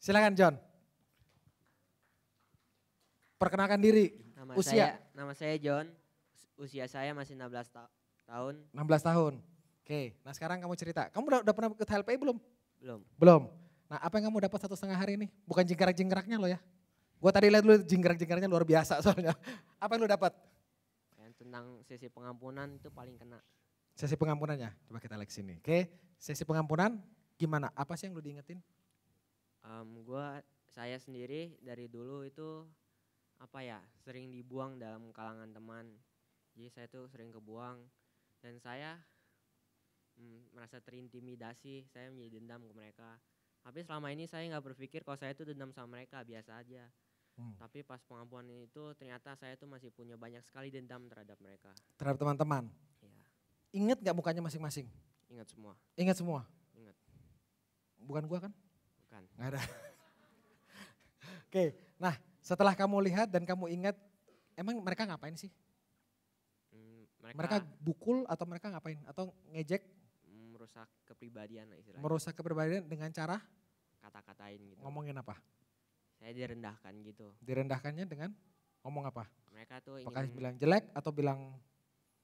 Silakan John. Perkenalkan diri. Usia. Nama saya John. Usia saya masih 16 tahun. 16 tahun. Oke, nah sekarang kamu cerita. Kamu udah pernah ikut HLPI belum? Belum. Belum. Nah apa yang kamu dapat 1,5 hari ini? Bukan jingkrak-jingkraknya loh ya. Gue tadi lihat dulu jingkrak-jingkraknya luar biasa soalnya. Apa yang lu dapat? Yang tentang sesi pengampunan itu paling kena. Sesi pengampunannya, coba kita lihat sini. Oke, sesi pengampunan gimana? Apa sih yang lu diingetin? Saya sendiri dari dulu itu sering dibuang dalam kalangan teman. Jadi saya tuh sering kebuang dan saya merasa terintimidasi, saya menjadi dendam ke mereka. Tapi selama ini saya nggak berpikir kalau saya tuh dendam sama mereka, biasa aja. Tapi pas pengampunan itu ternyata saya tuh masih punya banyak sekali dendam terhadap mereka. Terhadap teman-teman? Iya. Ingat gak mukanya masing-masing? Ingat semua. Ingat semua? Ingat. Bukan gua kan? Bukan. Nggak ada. Oke, nah setelah kamu lihat dan kamu ingat, emang mereka ngapain sih? Mereka bukul atau mereka ngapain? Atau ngejek? Merusak kepribadian istilahnya. Merusak kepribadian dengan cara? Kata-katain gitu. Ngomongin apa? Saya direndahkan gitu. Direndahkannya dengan ngomong apa? Mereka tuh apakah ingin bilang jelek atau bilang?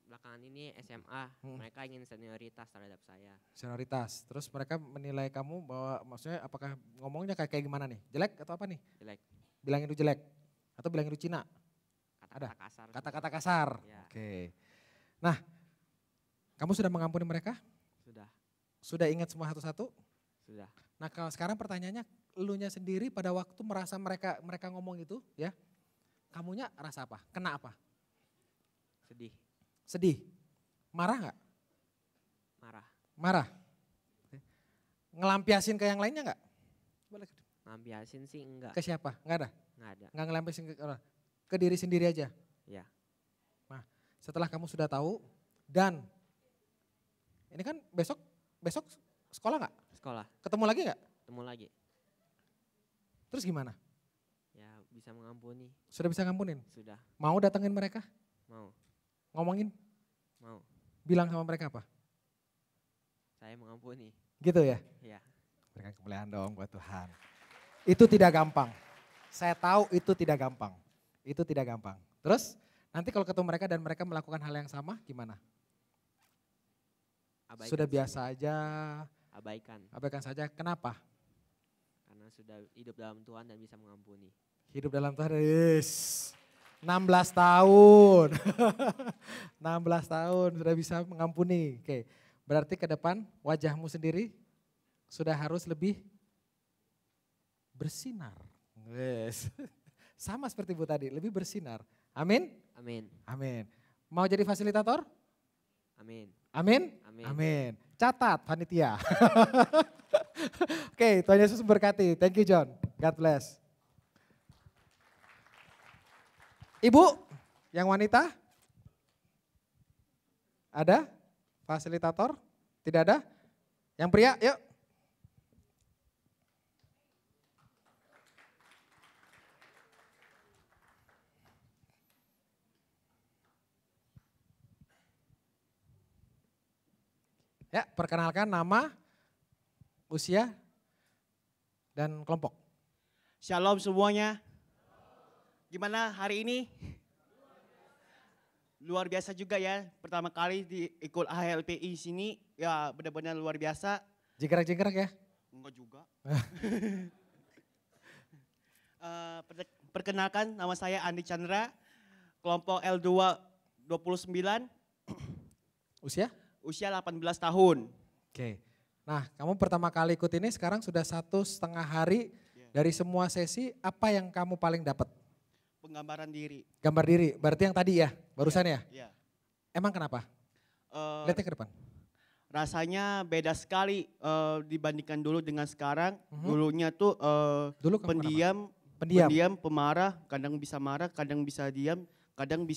Belakangan ini SMA, mereka ingin senioritas terhadap saya. Senioritas, terus mereka menilai kamu bahwa maksudnya apakah ngomongnya kayak gimana nih? Jelek atau apa nih? Jelek. Bilangin itu jelek atau bilangin itu Cina? Kata-kata kasar. Kata-kata kasar, ya. Oke. Nah, kamu sudah mengampuni mereka? Sudah. Sudah ingat semua satu-satu? Sudah. Nah kalau sekarang pertanyaannya, elunya sendiri pada waktu merasa mereka ngomong itu ya, kamunya rasa apa? Kena apa? Sedih. Sedih? Marah gak? Marah. Marah? Ngelampiasin ke yang lainnya gak? Ngelampiasin sih enggak. Ke siapa? Enggak ada? Enggak ada. Enggak ngelampiasin ke diri sendiri aja? Iya. Nah setelah kamu sudah tahu dan ini kan besok sekolah gak? Sekolah. Ketemu lagi gak? Ketemu lagi. Terus gimana? Ya bisa mengampuni. Sudah bisa ngampunin? Sudah. Mau datengin mereka? Mau. Ngomongin? Mau. Bilang sama mereka apa? Saya mengampuni. Gitu ya? Iya. Berikan kemuliaan dong buat Tuhan. Itu tidak gampang. Saya tahu itu tidak gampang. Itu tidak gampang. Terus nanti kalau ketemu mereka dan mereka melakukan hal yang sama gimana? Abaikan sudah biasa aja? Abaikan. Abaikan saja. Kenapa? Karena sudah hidup dalam Tuhan dan bisa mengampuni. Hidup dalam Tuhan, yes. 16 tahun. 16 tahun sudah bisa mengampuni. Oke, berarti ke depan wajahmu sendiri sudah harus lebih bersinar. Yes. Sama seperti Bu tadi, lebih bersinar. Amin? Amin. Amin. Mau jadi fasilitator? Amin. Amin? Amin. Amin. Catat panitia. Oke, Tuhan Yesus berkati. Thank you John. God bless. Ibu yang wanita? Ada? Fasilitator? Tidak ada? Yang pria, yuk. Ya, perkenalkan nama, usia, dan kelompok. Shalom semuanya. Gimana hari ini? Luar biasa juga ya. Pertama kali ikut HLPI sini, ya benar-benar luar biasa. Jingkrak-jingkrak ya? Enggak juga. Perkenalkan, nama saya Andi Chandra, kelompok L2 29. Usia? Usia 18 tahun. Oke, nah kamu pertama kali ikut ini sekarang sudah 1,5 hari dari semua sesi, apa yang kamu paling dapat? Penggambaran diri. Gambar diri, berarti yang tadi ya, barusan ya? Iya. Emang kenapa? Lihatnya ke depan. Rasanya beda sekali dibandingkan dulu dengan sekarang. Dulunya tuh Dulu pendiam, pemarah, kadang bisa marah, kadang bisa diam, kadang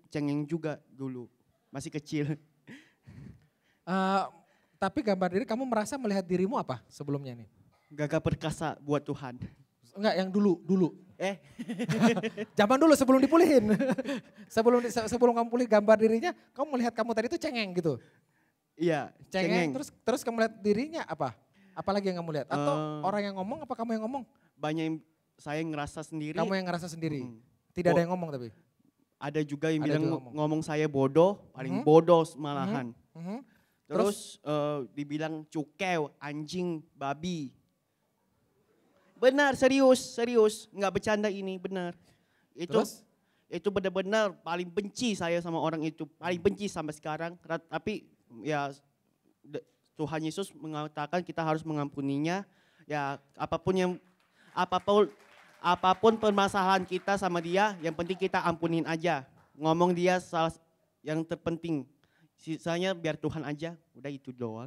cengeng juga dulu. Masih kecil. Tapi gambar diri kamu merasa melihat dirimu apa sebelumnya nih? Gagah perkasa buat Tuhan. Enggak, yang dulu. Zaman dulu sebelum dipulihin. sebelum kamu pulih gambar dirinya, kamu melihat kamu tadi itu cengeng gitu. Iya, Cengeng. Terus kamu lihat dirinya apa? Apalagi yang kamu lihat? Atau Eh, orang yang ngomong apa kamu yang ngomong? Banyak yang saya ngerasa sendiri. Kamu yang ngerasa sendiri? Mm. Tidak ada Bo- yang ngomong tapi? Ada juga yang Ada bilang juga ngomong saya bodoh, paling Mhm. bodoh malahan. Mhm. Terus dibilang cukew, anjing, babi. Benar, serius, nggak bercanda ini, benar. Terus? Itu benar-benar paling benci saya sama orang itu, paling benci sampai sekarang. Tapi ya Tuhan Yesus mengatakan kita harus mengampuninya. Ya apapun permasalahan kita sama dia, yang penting kita ampunin aja. Ngomong dia salah yang terpenting. Sisanya biar Tuhan aja, udah itu doang.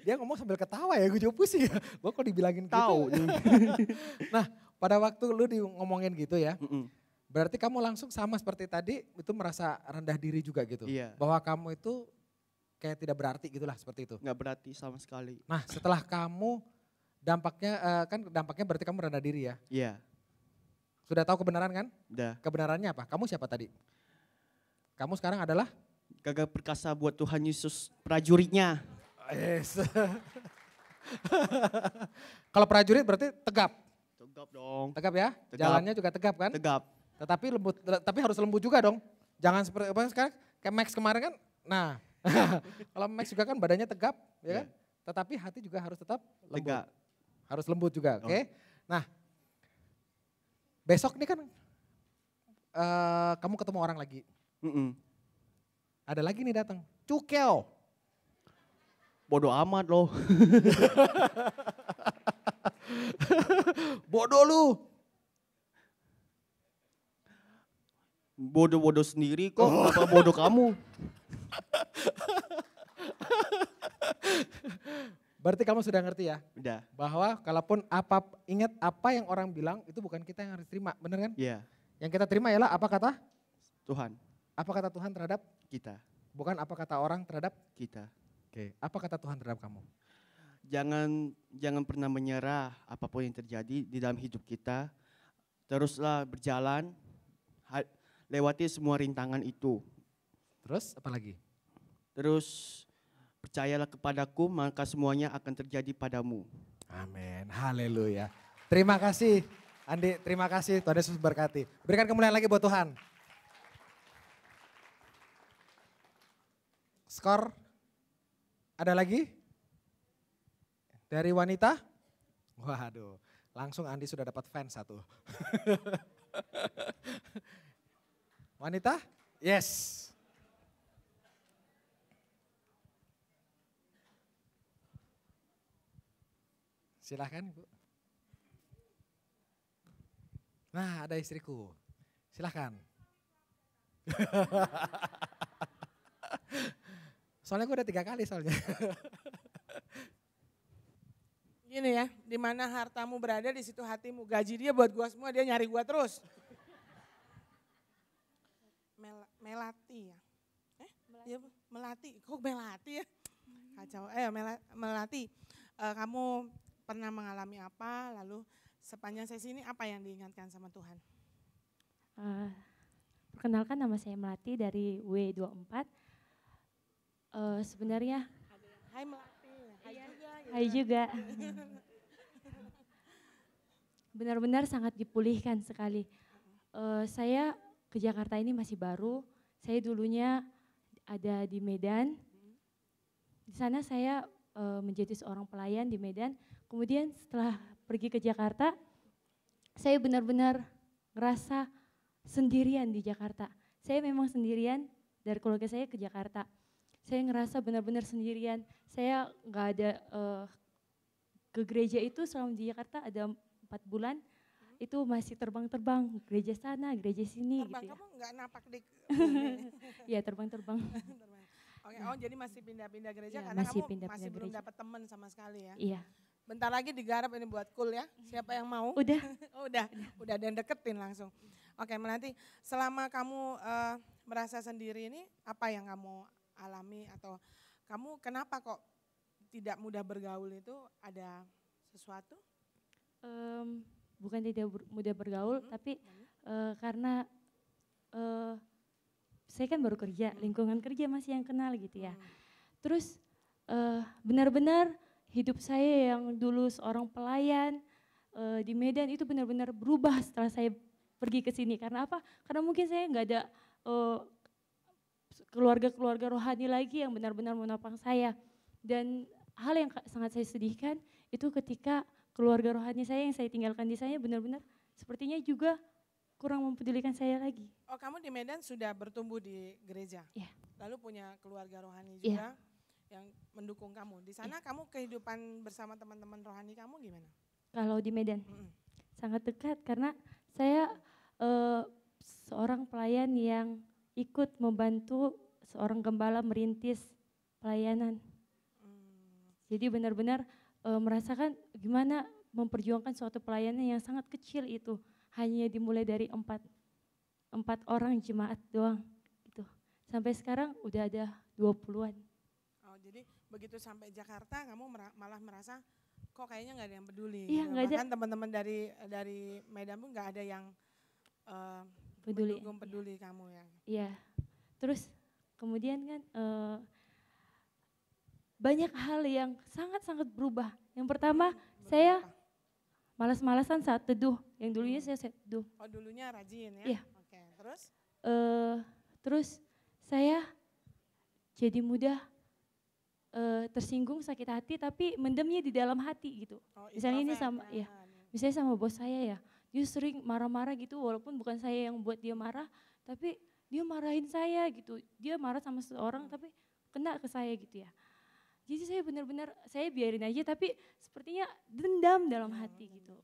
Dia ngomong sambil ketawa ya, gue juga pusing ya. Gue kok dibilangin Tahu. gitu. Nah, pada waktu lu ngomongin gitu ya, Mm-mm. berarti kamu langsung sama seperti tadi, itu merasa rendah diri juga gitu? Iya. Bahwa kamu itu kayak tidak berarti gitulah, seperti itu? Nggak berarti sama sekali. Nah, setelah kamu dampaknya berarti kamu rendah diri ya? Iya, Sudah tahu kebenaran kan? udah. Kebenarannya apa? Kamu siapa tadi? Kamu sekarang adalah? Gagah perkasa buat Tuhan Yesus prajuritnya. Yes. Kalau prajurit berarti tegap. Tegap dong. Tegap ya? Tegap. Jalannya juga tegap kan? Tegap. Tetapi lembut, tapi harus lembut juga dong. Jangan seperti apa sekarang kayak Max kemarin kan. Nah, kalau Max juga kan badannya tegap, ya kan? Tetapi hati juga harus tetap lembut. Tegap. Harus lembut juga, Oh. oke? Nah, besok ini kan kamu ketemu orang lagi. Mm-mm. Ada lagi nih datang. Cukel. Bodoh amat loh. Bodoh lu. Bodoh-bodoh sendiri kok. Apa bodoh kamu? Berarti kamu sudah ngerti ya? Udah. Bahwa kalaupun ingat apa yang orang bilang itu bukan kita yang harus terima, bener kan? Iya. Yang kita terima ialah apa kata? Tuhan. Apa kata Tuhan terhadap? Kita. Bukan apa kata orang terhadap? Kita. Oke. Apa kata Tuhan terhadap kamu? Jangan pernah menyerah apapun yang terjadi di dalam hidup kita. Teruslah berjalan. Lewati semua rintangan itu. Terus apa lagi? Terus percayalah kepadaku maka semuanya akan terjadi padamu. Amin. Haleluya. Terima kasih Andi, terima kasih Tuhan Yesus berkati. Berikan kemuliaan lagi buat Tuhan. Skor ada lagi? Dari wanita? Waduh, langsung Andi sudah dapat fans satu. Wanita? Yes. Silahkan Bu. Nah ada istriku, silahkan. Soalnya gue udah 3 kali soalnya. Gini ya, di mana hartamu berada di situ hatimu. Gaji dia buat gua semua, dia nyari gua terus. Melati ya. Dia Melati, kok Melati ya? Kacau. Melati, kamu pernah mengalami apa? Lalu sepanjang sesi ini apa yang diingatkan sama Tuhan? Perkenalkan, nama saya Melati dari W24. Sebenarnya Hai Melati. Hai Iya. juga. Hai juga. Benar-benar sangat dipulihkan sekali. Saya ke Jakarta ini masih baru. Saya dulunya ada di Medan. Di sana saya menjadi seorang pelayan di Medan. Kemudian setelah pergi ke Jakarta, saya benar-benar ngerasa sendirian di Jakarta. Saya memang sendirian dari keluarga saya ke Jakarta. Saya ngerasa benar-benar sendirian. Saya nggak ada ke gereja itu selama di Jakarta ada 4 bulan. Itu masih terbang-terbang, gereja sana, gereja sini. Terbang, gitu ya. kamu nggak napak di Iya, terbang-terbang. Oke, oh jadi masih pindah-pindah gereja Iya, karena masih kamu pindah-pindah masih belum gereja. dapat teman sama sekali ya. Iya, Bentar lagi digarap ini buat cool ya. Siapa yang mau? udah. Oh, udah ada yang deketin langsung. Oke, Melati, selama kamu merasa sendiri ini apa yang kamu alami atau kamu kenapa kok tidak mudah bergaul itu, ada sesuatu? Bukan tidak mudah bergaul, tapi karena saya kan baru kerja, lingkungan kerja masih yang kenal gitu ya. Terus benar-benar hidup saya yang dulu seorang pelayan di Medan itu benar-benar berubah setelah saya pergi ke sini. Karena apa? Karena mungkin saya nggak ada keluarga-keluarga rohani lagi yang benar-benar menopang saya. Dan hal yang sangat saya sedihkan itu ketika keluarga rohani saya yang saya tinggalkan di sana benar-benar sepertinya juga kurang mempedulikan saya lagi. Oh, kamu di Medan sudah bertumbuh di gereja? Iya. Lalu punya keluarga rohani Iya. juga yang mendukung kamu. Di sana kamu kehidupan bersama teman-teman rohani kamu gimana? Kalau di Medan Mm-mm. sangat dekat karena saya seorang pelayan yang ikut membantu seorang gembala merintis pelayanan. Jadi benar-benar merasakan gimana memperjuangkan suatu pelayanan yang sangat kecil itu. Hanya dimulai dari empat orang jemaat doang gitu. Sampai sekarang udah ada 20-an. Oh, jadi begitu sampai Jakarta kamu malah merasa kok kayaknya nggak ada yang peduli. Iya, gitu. nggak ada. Bahkan teman-teman dari Medan pun nggak ada yang Peduli. mendukung peduli kamu ya. Iya. Terus kemudian kan banyak hal yang sangat-sangat berubah. Yang pertama saya Berapa? malas-malasan saat teduh. Yang dulunya saya teduh. Oh, dulunya rajin ya? Iya. Oke, terus? Terus saya jadi mudah tersinggung, sakit hati, tapi mendemnya di dalam hati gitu. Oh, Misalnya ini introvert, sama, ya, misalnya sama bos saya ya, dia sering marah-marah gitu, walaupun bukan saya yang buat dia marah, tapi dia marahin saya gitu. Dia marah sama seseorang, tapi kena ke saya gitu ya. Jadi saya benar-benar, saya biarin aja, tapi sepertinya dendam dalam hati gitu.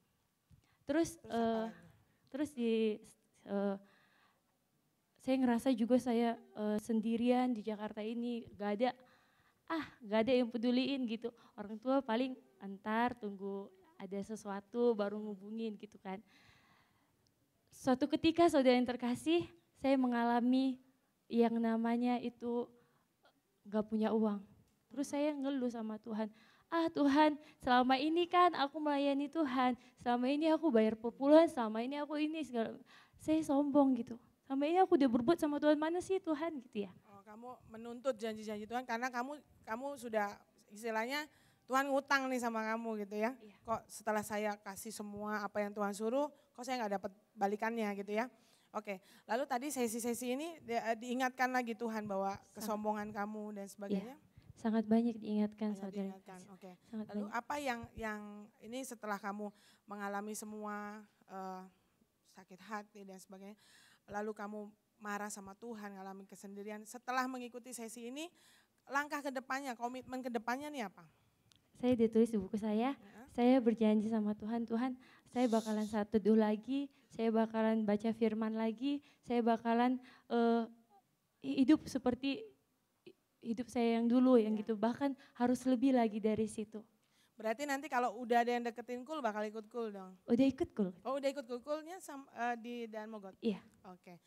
Terus apa lagi? terus saya ngerasa juga saya sendirian di Jakarta ini, gak ada yang peduliin gitu. Orang tua paling antar, tunggu ada sesuatu baru ngubungin gitu kan. Suatu ketika saudara yang terkasih, saya mengalami yang namanya itu gak punya uang. Terus saya ngeluh sama Tuhan, Tuhan selama ini kan aku melayani Tuhan, selama ini aku bayar perpuluhan, selama ini aku ini segala, saya sombong gitu. Selama ini aku udah berbuat sama Tuhan, mana sih Tuhan gitu ya. Oh, kamu menuntut janji-janji Tuhan karena kamu sudah istilahnya Tuhan ngutang nih sama kamu gitu ya. Iya. Kok setelah saya kasih semua apa yang Tuhan suruh, kok saya nggak dapat balikannya gitu ya. Oke, lalu tadi sesi-sesi ini diingatkan lagi Tuhan bahwa kesombongan kamu dan sebagainya. Sangat banyak diingatkan Banyak saudara. diingatkan. Oke. Sangat Lalu banyak. apa yang ini setelah kamu mengalami semua sakit hati dan sebagainya, lalu kamu marah sama Tuhan, ngalamin kesendirian. Setelah mengikuti sesi ini, langkah ke depannya, komitmen ke depannya nih apa? Saya ditulis di buku saya berjanji sama Tuhan, Tuhan saya bakalan saat teduh lagi, saya bakalan baca firman lagi, saya bakalan hidup seperti hidup saya yang dulu yang gitu, bahkan harus lebih lagi dari situ. Berarti nanti kalau udah ada yang deketin Kul bakal ikut Kul dong? Udah ikut Kul? Oh udah ikut Kulnya di Dan Mogot? Iya. Oke.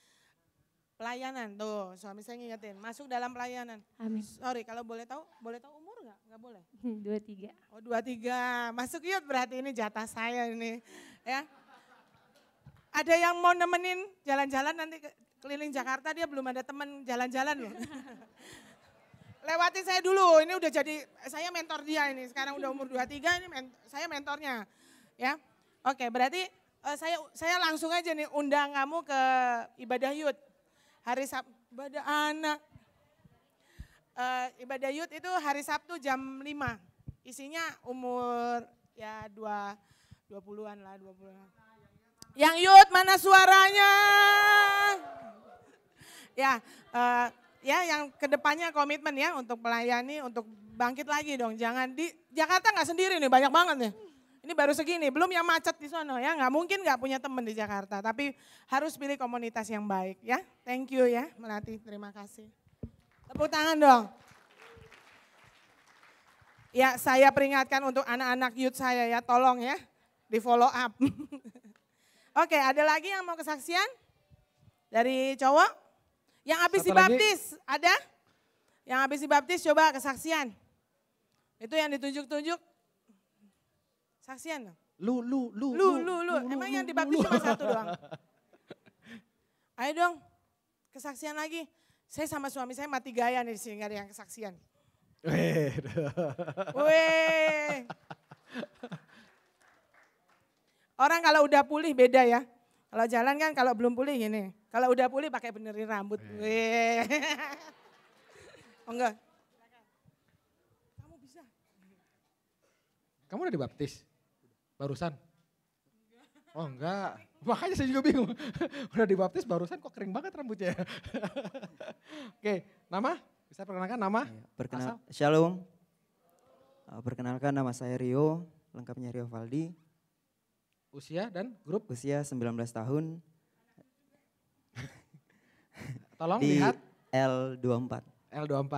Pelayanan, tuh suami saya ngingetin, masuk dalam pelayanan. Amin. Sorry kalau boleh tahu umur nggak? Nggak boleh? 23. Oh 23, masuk yuk berarti ini jatah saya ini. Ya. Ada yang mau nemenin jalan-jalan nanti keliling Jakarta, dia belum ada teman jalan-jalan loh. Lewatin saya dulu, ini udah jadi, saya mentor dia ini, sekarang udah umur 23, ini saya mentornya. Ya, oke berarti saya langsung aja nih undang kamu ke ibadah youth. Hari Sabtu, ibadah anak. Ibadah youth itu hari Sabtu jam 5, isinya umur ya 20-an lah, 20-an. Yang youth mana suaranya? Ya, ya yang kedepannya komitmen ya untuk melayani, untuk bangkit lagi dong. Jangan di Jakarta nggak sendiri nih, banyak banget nih. Ini baru segini, belum yang macet di sana ya. Nggak mungkin nggak punya teman di Jakarta, tapi harus pilih komunitas yang baik ya. Thank you ya Melati, terima kasih. Tepuk tangan dong. Ya saya peringatkan untuk anak-anak youth saya ya, tolong ya di follow up. Oke, ada lagi yang mau kesaksian? Dari cowok? Yang habis Satu dibaptis, ada? Yang habis dibaptis coba kesaksian. Itu yang ditunjuk-tunjuk. Saksian dong. Lu. Emang yang dibaptis cuma satu doang? Ayo dong, kesaksian lagi. Saya sama suami saya mati gaya nih di sini, gak ada yang kesaksian. Weh. Weh. Orang kalau udah pulih beda ya. Kalau jalan kan kalau belum pulih gini. Kalau udah pulih pakai benerin rambut. Weh. Oh enggak. Kamu bisa. Kamu udah dibaptis? Barusan? Oh enggak, makanya saya juga bingung. Udah dibaptis barusan kok kering banget rambutnya. Oke, nama? Bisa perkenalkan nama? Asal? Shalom. Perkenalkan nama saya Rio, lengkapnya Rio Valdi. Usia dan grup? Usia 19 tahun. Tolong di lihat. L24. L24.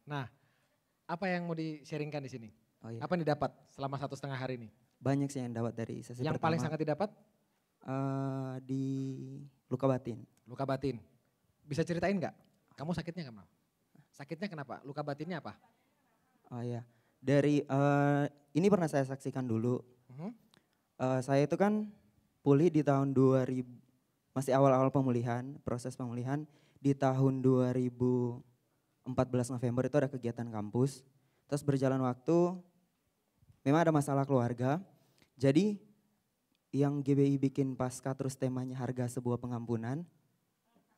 Nah, apa yang mau di-sharingkan di sini? Oh iya. Apa yang didapat selama 1,5 hari ini? Banyak sih yang dapat dari sesi Yang pertama. paling sangat didapat? Di luka batin. Luka batin. Bisa ceritain nggak? Kamu sakitnya kenapa? Sakitnya kenapa? Luka batinnya apa? Oh iya. Dari ini pernah saya saksikan dulu. Mhm. Saya itu kan pulih di tahun 2000, masih awal-awal pemulihan, proses pemulihan. Di tahun 2014 November itu ada kegiatan kampus. Terus berjalan waktu, memang ada masalah keluarga. Jadi yang GBI bikin pasca terus temanya harga sebuah pengampunan.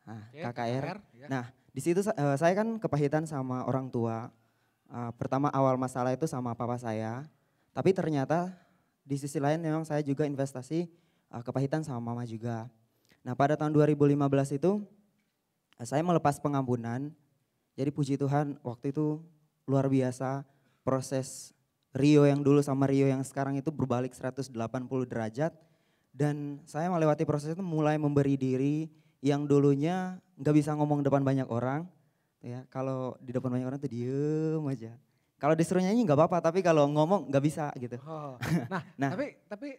Nah, Oke, KKR. ya. Nah, di situ saya kan kepahitan sama orang tua. Pertama awal masalah itu sama papa saya. Tapi ternyata di sisi lain memang saya juga investasi kepahitan sama mama juga. Nah, pada tahun 2015 itu saya melepas pengampunan. Jadi puji Tuhan waktu itu luar biasa proses Rio yang dulu sama Rio yang sekarang itu berbalik 180 derajat. Dan saya melewati proses itu mulai memberi diri yang dulunya nggak bisa ngomong depan banyak orang. Ya, kalau di depan banyak orang tuh diem aja. Kalau disuruh nyanyi nggak apa-apa, tapi kalau ngomong nggak bisa gitu. Oh. Nah, Nah. tapi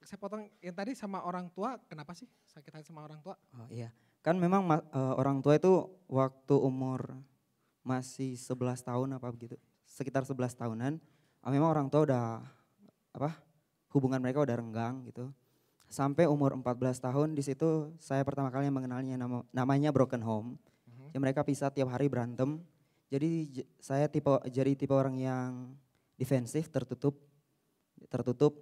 saya potong yang tadi sama orang tua, kenapa sih sakit hati sama orang tua? Oh iya, kan memang orang tua itu waktu umur masih 11 tahun apa begitu, sekitar 11 tahunan, memang orang tua udah hubungan mereka udah renggang gitu. Sampai umur 14 tahun di situ saya pertama kali mengenalnya namanya broken home. Ya, mereka pisah tiap hari berantem. Jadi saya jadi tipe orang yang defensif, tertutup,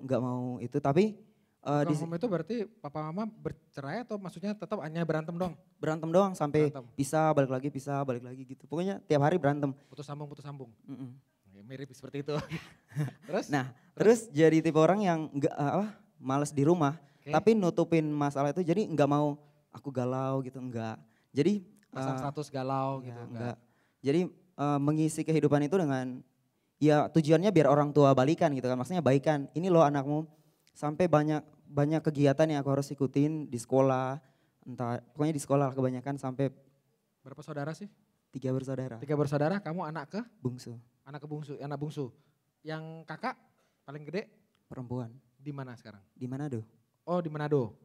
nggak mau itu. Tapi Broken home itu berarti papa mama bercerai atau maksudnya tetap hanya berantem dong? berantem doang sampai Berantem. pisah balik lagi gitu. Pokoknya tiap hari berantem. Putus sambung. Mm-mm. Ya, mirip seperti itu. Terus? Nah, terus jadi tipe orang yang nggak males di rumah, Oke. tapi nutupin masalah itu. Jadi nggak mau aku galau gitu, enggak. Jadi Pasang status galau ya, gitu enggak. Jadi mengisi kehidupan itu dengan ya tujuannya biar orang tua balikan gitu kan. Maksudnya baikan. Ini loh anakmu sampai banyak kegiatan yang aku harus ikutin di sekolah. Entah pokoknya di sekolah kebanyakan sampai Berapa saudara sih? 3 bersaudara. 3 bersaudara, kamu anak Bungsu, anak bungsu. Yang kakak paling gede perempuan. di mana sekarang? Di Manado. Oh, di Manado.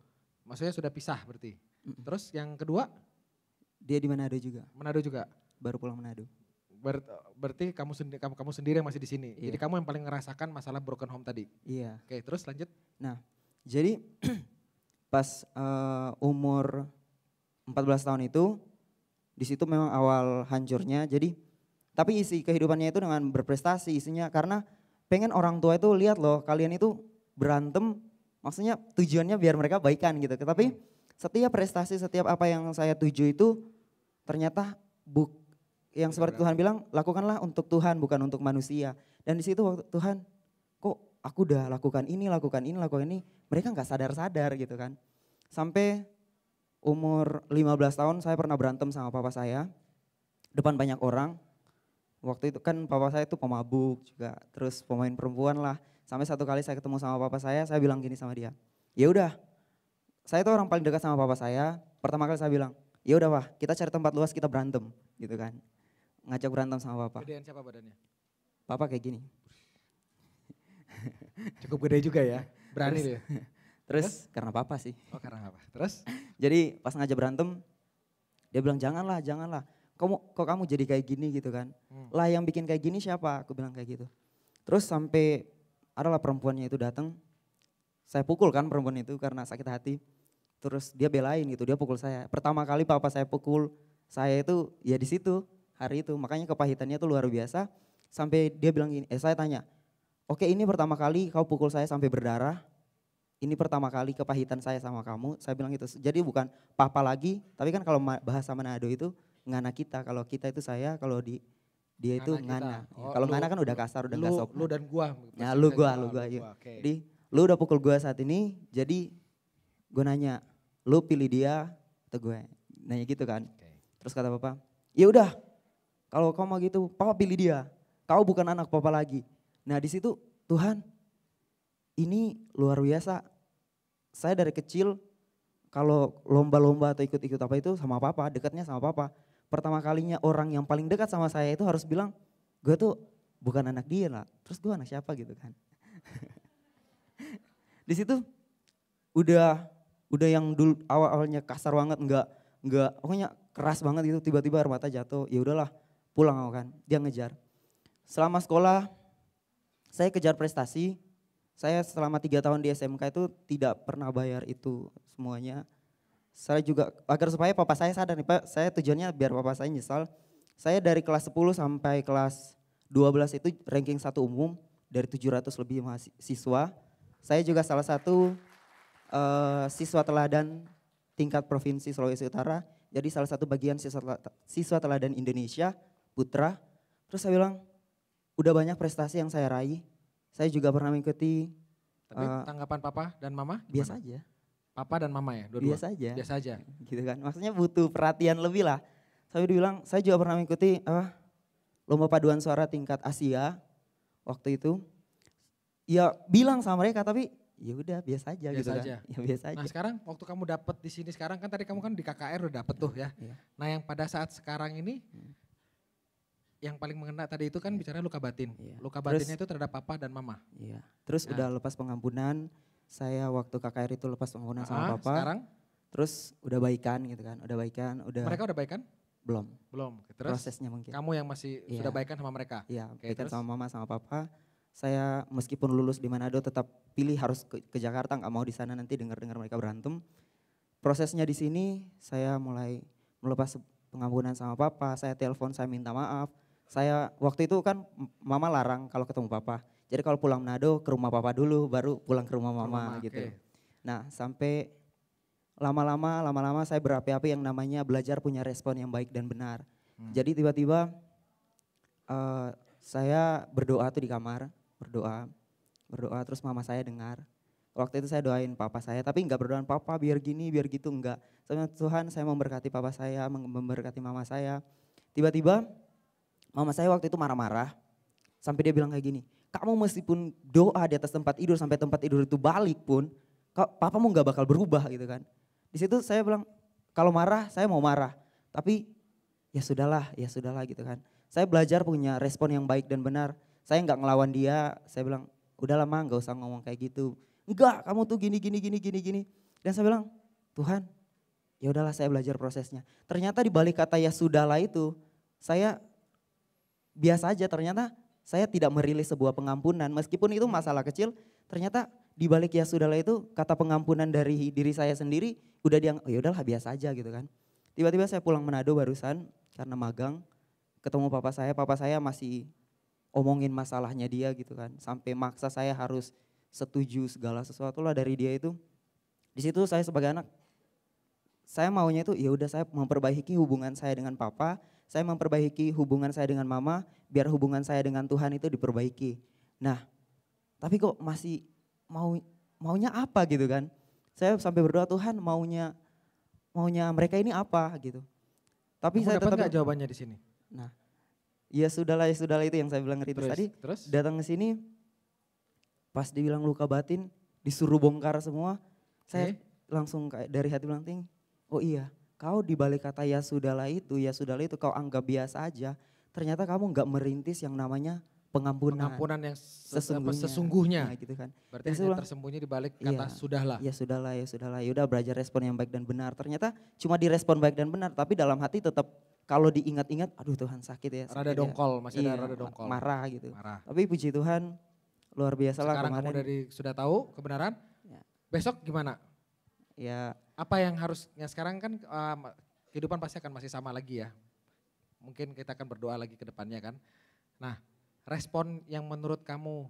Maksudnya sudah pisah berarti. Mm-mm. Terus yang kedua, Dia di Manado juga, Manado juga. baru pulang Manado. Berarti kamu sendiri yang masih di sini. Iya. Jadi kamu yang paling ngerasakan masalah broken home tadi. Iya. Oke, terus lanjut. Jadi pas umur 14 tahun itu, di situ memang awal hancurnya. Jadi tapi isi kehidupannya itu dengan berprestasi isinya karena pengen orang tua itu lihat loh kalian itu berantem, maksudnya tujuannya biar mereka baikan gitu. Tapi setiap prestasi, setiap apa yang saya tuju itu ternyata yang seperti Tuhan bilang lakukanlah untuk Tuhan bukan untuk manusia. Dan di situ waktu Tuhan kok aku udah lakukan ini, mereka nggak sadar-sadar gitu kan. Sampai umur 15 tahun saya pernah berantem sama papa saya depan banyak orang. Waktu itu kan papa saya itu pemabuk juga, terus pemain perempuan lah. Sampai satu kali saya ketemu sama papa saya bilang gini sama dia, ya udah, saya itu orang paling dekat sama papa saya. Pertama kali saya bilang, ya udah Pak, kita cari tempat luas kita berantem, gitu kan. Ngajak berantem sama papa. Gedean siapa badannya? Papa kayak gini. Cukup gede juga ya. Berani dia. Terus karena papa sih. Oh, karena apa? Terus? Jadi pas ngajak berantem, dia bilang janganlah. Kok kamu jadi kayak gini gitu kan. Lah yang bikin kayak gini siapa? Aku bilang kayak gitu. Terus sampai adalah perempuannya itu datang. Saya pukul kan perempuan itu karena sakit hati. Terus dia belain gitu, dia pukul saya. Pertama kali papa saya pukul saya itu ya di situ. hari itu. Makanya kepahitannya tuh luar biasa. Sampai dia bilang gini, saya tanya, oke ini pertama kali kau pukul saya sampai berdarah. Ini pertama kali kepahitan saya sama kamu. Saya bilang gitu. Jadi bukan papa lagi, tapi kan kalau bahasa Manado itu ngana kita. Kalau kita itu saya, kalau dia itu ngana. Oh, Kalau ngana kan udah kasar, udah nggak sopan. Lu dan gua. Ya lu gua. Iya. Okay. Jadi lu udah pukul gua saat ini, jadi gue nanya, lu pilih dia atau gue? Nanya gitu kan. Okay. Terus kata papa, ya udah, kalau kau mau gitu, papa pilih dia. Kau bukan anak papa lagi. Nah di situ Tuhan, ini luar biasa. Saya dari kecil kalau lomba-lomba atau ikut-ikut apa itu sama papa, dekatnya sama papa. Pertama kalinya orang yang paling dekat sama saya itu harus bilang, gue tuh bukan anak dia lah. Terus gue anak siapa gitu kan. Di situ udah yang dulu awal-awalnya kasar banget, enggak pokoknya keras banget gitu, tiba-tiba air mata jatuh, ya udahlah pulang aku kan, dia ngejar. Selama sekolah saya kejar prestasi, saya selama 3 tahun di SMK itu tidak pernah bayar itu semuanya. Saya juga agar supaya papa saya sadar nih Pak, saya tujuannya biar papa saya nyesal. Saya dari kelas 10 sampai kelas 12 itu ranking 1 umum dari 700 lebih mahasiswa. Saya juga salah satu siswa teladan tingkat provinsi Sulawesi Utara, jadi salah satu bagian siswa teladan Indonesia, putra. Terus saya bilang, udah banyak prestasi yang saya raih, saya juga pernah mengikuti. Tapi tanggapan papa dan mama gimana? Biasa aja. Papa dan mama ya, dua-dua? Biasa aja. Biasa aja. Gitu kan, maksudnya butuh perhatian lebih lah. Saya bilang, saya juga pernah mengikuti lomba paduan suara tingkat Asia waktu itu. Ya bilang sama mereka tapi ya udah biasa aja gitu aja. kan. Ya biasa aja. Nah sekarang waktu kamu dapat di sini sekarang kan tadi kamu kan di KKR udah dapet tuh ya. Iya. Nah yang pada saat sekarang ini yang paling mengena tadi itu kan bicara luka batin. Iya. Luka batinnya itu terhadap papa dan mama. Iya. Terus Nah. udah lepas pengampunan, saya waktu KKR itu lepas pengampunan sama papa. Sekarang? Terus udah baikan gitu kan, udah. Mereka udah baikan? Belum. Belum. Terus Prosesnya mungkin. kamu yang masih Iya. sudah baikan sama mereka? Iya, Oke, baikan terus? sama mama sama papa. Saya meskipun lulus di Manado tetap pilih harus ke Jakarta, nggak mau di sana nanti dengar-dengar mereka berantem. Prosesnya di sini saya mulai melepas pengampunan sama papa, saya telepon, saya minta maaf. Saya waktu itu kan mama larang kalau ketemu papa. Jadi kalau pulang Manado ke rumah papa dulu, baru pulang ke rumah mama gitu. Oke. Nah sampai lama-lama saya berapi-api yang namanya belajar punya respon yang baik dan benar. Jadi tiba-tiba saya berdoa tuh di kamar, berdoa terus mama saya dengar. Waktu itu saya doain papa saya, tapi enggak berdoa papa biar gini, biar gitu, enggak. Sama Tuhan saya memberkati papa saya, memberkati mama saya. Tiba-tiba mama saya waktu itu marah-marah, sampai dia bilang kayak gini, kamu meskipun doa di atas tempat tidur sampai tempat tidur itu balik pun, papamu enggak bakal berubah gitu kan. Di situ saya bilang, kalau marah saya mau marah, tapi ya sudahlah gitu kan. Saya belajar punya respon yang baik dan benar. Saya enggak ngelawan dia, saya bilang, udah lama enggak usah ngomong kayak gitu. Enggak, kamu tuh gini. Dan saya bilang, Tuhan, ya udahlah saya belajar prosesnya. Ternyata di balik kata ya sudahlah itu, saya biasa aja, ternyata saya tidak merilis sebuah pengampunan. Meskipun itu masalah kecil, ternyata di balik ya sudahlah itu kata pengampunan dari diri saya sendiri udah dianggap, ya udahlah biasa aja gitu kan. Tiba-tiba saya pulang Manado barusan karena magang, ketemu papa saya masih omongin masalahnya dia gitu kan. Sampai maksa saya harus setuju segala sesuatu lah dari dia itu. Di situ saya sebagai anak, saya maunya itu ya udah saya memperbaiki hubungan saya dengan papa, saya memperbaiki hubungan saya dengan mama, biar hubungan saya dengan Tuhan itu diperbaiki. Nah, tapi kok masih maunya apa gitu kan? Saya sampai berdoa Tuhan maunya mereka ini apa gitu. Tapi Kamu saya dapat tetap nggak jawabannya di sini? Nah, ya sudahlah itu yang saya bilang Ritus tadi. Terus? Datang ke sini, pas dibilang luka batin, disuruh bongkar semua, saya langsung kayak dari hati bilang, oh iya, kau di balik kata ya sudahlah itu kau anggap biasa aja. Ternyata kamu nggak merintis yang namanya pengampunan yang sesungguhnya. sesungguhnya. Nah, gitu kan. Berarti Dan saya hanya bilang, tersembunyi di balik kata sudahlah. Ya sudahlah. Ya udah belajar respon yang baik dan benar. Ternyata cuma direspon baik dan benar, tapi dalam hati tetap kalau diingat-ingat, aduh Tuhan sakit ya. Rada sakit dongkol, ya. masih ada rada dongkol. Marah gitu. Marah. Tapi puji Tuhan luar biasa lah Sekarang kemarin. kamu sudah tahu kebenaran. Ya. Besok gimana? Ya Apa yang harusnya sekarang kan kehidupan pasti akan masih sama lagi ya. mungkin kita akan berdoa lagi ke depannya kan. Nah, respon yang menurut kamu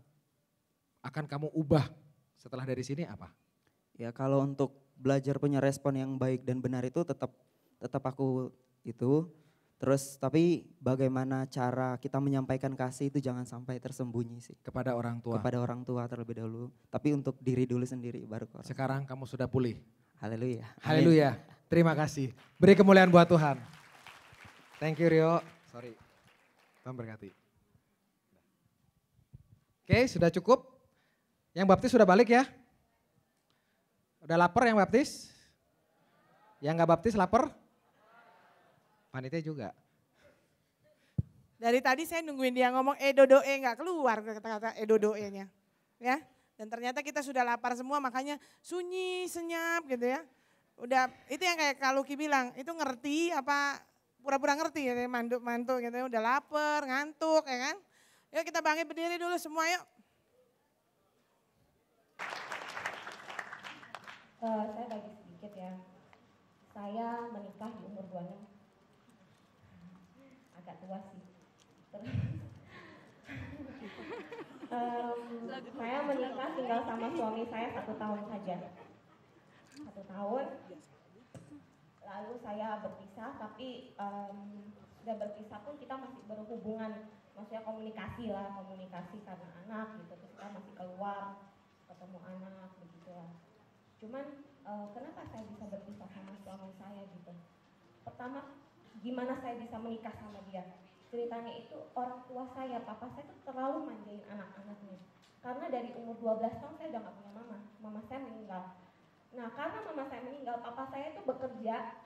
akan kamu ubah setelah dari sini apa? Ya kalau untuk belajar punya respon yang baik dan benar itu tetap aku itu. Terus tapi bagaimana cara kita menyampaikan kasih itu jangan sampai tersembunyi sih. Kepada orang tua. Kepada orang tua terlebih dahulu. Tapi untuk diri dulu sendiri baru ke orang. Sekarang kamu sudah pulih. Haleluya. Haleluya. Terima kasih. Beri kemuliaan buat Tuhan. Thank you Rio. Sorry. Tuhan berkati. Oke, sudah cukup. Yang baptis sudah balik ya? Udah lapar yang baptis? Yang gak baptis lapar? Panitia juga. Dari tadi saya nungguin dia ngomong dodoe nggak keluar kata-kata dodoe-nya. Ya. Dan ternyata kita sudah lapar semua makanya sunyi, senyap gitu ya. Udah itu yang kayak Kak Luki bilang, itu ngerti apa pura-pura ngerti ya mantuk gitu ya. Udah lapar, ngantuk ya kan. Yuk kita bangkit berdiri dulu semua yuk. Saya bagi sedikit ya. Saya menikah di umur 26. Agak tua sih. Saya menikah tinggal sama suami saya 1 tahun saja. 1 tahun. Lalu saya berpisah, tapi sudah berpisah pun kita masih berhubungan, maksudnya komunikasi karena anak gitu. Terus kita masih keluar, ketemu anak begitulah. Cuman kenapa saya bisa berpisah sama suami saya gitu? Pertama, gimana saya bisa menikah sama dia? Ceritanya itu orang tua saya, papa saya tuh terlalu manjain anak-anaknya. Karena dari umur 12 tahun saya udah gak punya mama saya meninggal. Nah karena mama saya meninggal, papa saya tuh bekerja,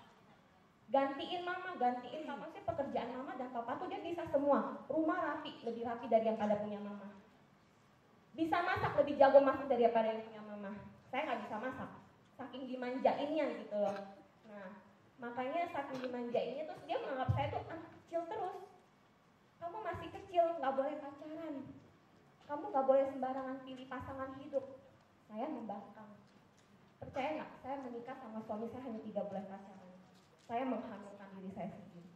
gantiin papa saya pekerjaan mama dan papa tuh dia bisa semua. Rumah rapi, lebih rapi dari yang pada punya mama. Bisa masak, lebih jago masak daripada yang punya mama. Saya gak bisa masak, saking dimanjainnya gitu loh. Nah makanya saking dimanjainnya terus dia menganggap saya tuh anak kecil terus. Kamu masih kecil, gak boleh pacaran. Kamu gak boleh sembarangan pilih pasangan hidup. Saya membangkang. Percaya gak? Saya menikah sama suami saya hanya 3 bulan pacaran. Saya menghamilkan diri saya sendiri.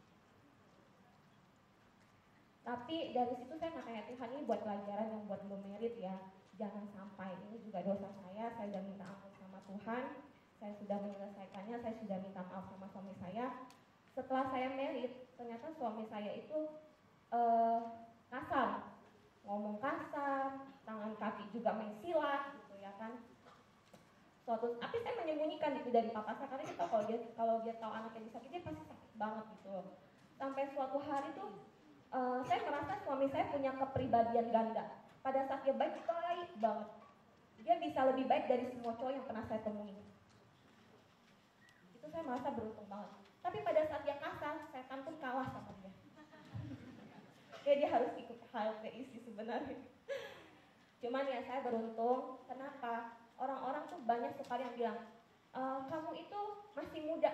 Tapi dari situ saya katanya Tuhan ini buat pelajaran yang buat belum merit ya. Jangan sampai, ini juga dosa saya sudah minta ampun sama Tuhan. Saya sudah menyelesaikannya, saya sudah minta maaf sama suami saya. Setelah saya merit, ternyata suami saya itu kasar, ngomong kasar, tangan kaki juga main silat gitu ya kan. Tapi saya menyembunyikan itu dari papa saya karena kita kalau dia tahu anaknya disakiti dia pasti sakit banget gitu. Sampai suatu hari tuh saya merasa suami saya punya kepribadian ganda. Pada saat dia baik banget. Dia bisa lebih baik dari semua cowok yang pernah saya temui. Itu saya merasa beruntung banget. Tapi pada saat dia kasar, setan pun kalah sama dia. Kayak dia harus ikut HLPI sih sebenarnya. Cuman ya saya beruntung, kenapa? Orang-orang tuh banyak sekali yang bilang, kamu itu masih muda,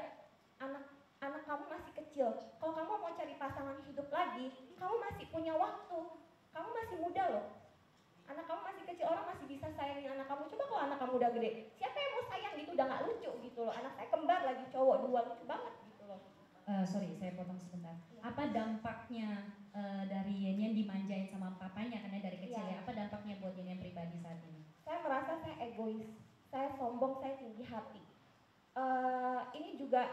anak kamu masih kecil. Kalau kamu mau cari pasangan hidup lagi, kamu masih punya waktu. Kamu masih muda loh. Anak kamu masih kecil, orang masih bisa sayangin anak kamu. Coba kalau anak kamu udah gede, siapa yang mau sayang gitu, udah gak lucu gitu loh. Anak saya kembar lagi cowok 2, lucu banget gitu loh. Sorry, saya potong sebentar. Apa dampaknya dari Yen dimanjain sama papanya karena dari kecil ya? Apa dampaknya buat Yen pribadi saat ini? Saya merasa saya egois, saya sombong, saya tinggi hati. Ini juga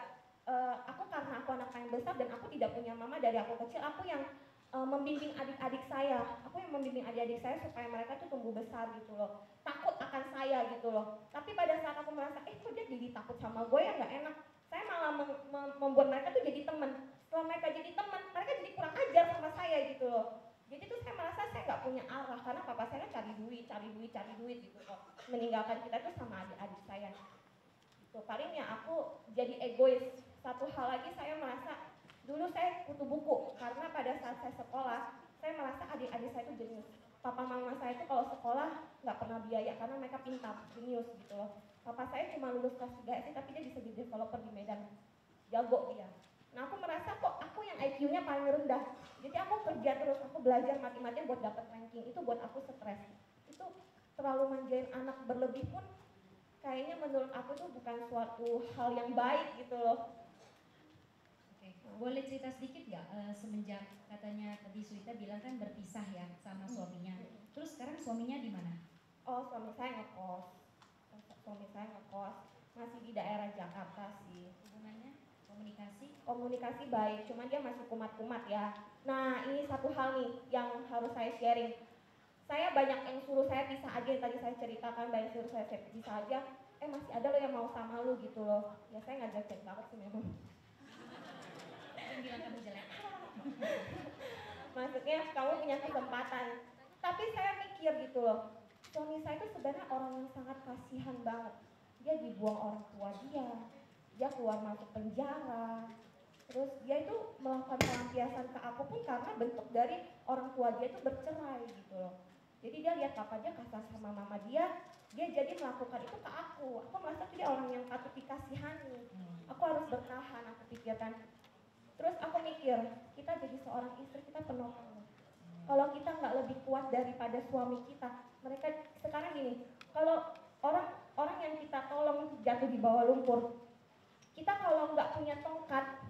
aku karena aku anak paling besar dan aku tidak punya mama dari aku kecil. Aku yang membimbing adik-adik saya. Aku yang membimbing adik-adik saya supaya mereka tuh tumbuh besar gitu loh. Takut akan saya gitu loh. Tapi pada saat aku merasa, kok dia jadi takut sama gue ya, gak enak. Saya malah membuat mereka tuh jadi teman. Setelah mereka jadi teman, mereka jadi kurang ajar sama saya gitu loh. Jadi tuh saya merasa saya nggak punya arah karena papa saya cari duit gitu loh. Meninggalkan kita tuh sama adik-adik saya. Gitu. Paling ya aku jadi egois. Satu hal lagi saya merasa dulu saya kutu buku karena pada saat saya sekolah saya merasa adik-adik saya itu jenius. Papa mama saya itu kalau sekolah nggak pernah biaya karena mereka pintar, jenius gitu loh. Papa saya cuma lulus kelas 3 SD tapi dia bisa jadi developer di Medan. Jago dia. Nah aku merasa kok aku yang IQ-nya paling rendah. Jadi aku kerja terus, aku belajar mati-matian buat dapat ranking. Itu buat aku stres. Itu terlalu manjain anak berlebih pun kayaknya menurut aku itu bukan suatu hal yang baik gitu loh. Oke, Oke, boleh cerita sedikit nggak semenjak katanya tadi Suita bilang kan berpisah ya sama suaminya. Terus sekarang suaminya di mana? Oh, suami saya ngekos. Suami saya ngekos. Masih di daerah Jakarta sih. Hubungannya, komunikasi? Komunikasi baik, cuman dia masih kumat-kumat ya. Nah, ini satu hal nih yang harus saya sharing. Saya banyak yang suruh saya pisah aja, yang tadi saya ceritakan, banyak suruh saya pisah aja. Masih ada lo yang mau sama lu gitu loh. Ya saya nggak jelek banget sih memang. Yang bilang kamu jelek. Maksudnya kamu punya kesempatan. Tapi saya mikir gitu loh. Suami saya itu sebenarnya orang yang sangat kasihan banget. Dia dibuang orang tua dia keluar masuk penjara. Terus dia itu melakukan pelampiasan ke aku pun karena bentuk dari orang tua dia itu bercerai gitu loh. Jadi dia lihat papa dia kasar sama mama dia jadi melakukan itu ke aku. Aku merasa dia orang yang patut dikasihani. Aku harus bertahan, aku pikirkan. Terus aku mikir, kita jadi seorang istri, kita penopang. Kalau kita nggak lebih kuat daripada suami kita, mereka sekarang gini, kalau orang yang kita tolong jatuh di bawah lumpur, kita kalau nggak punya tongkat,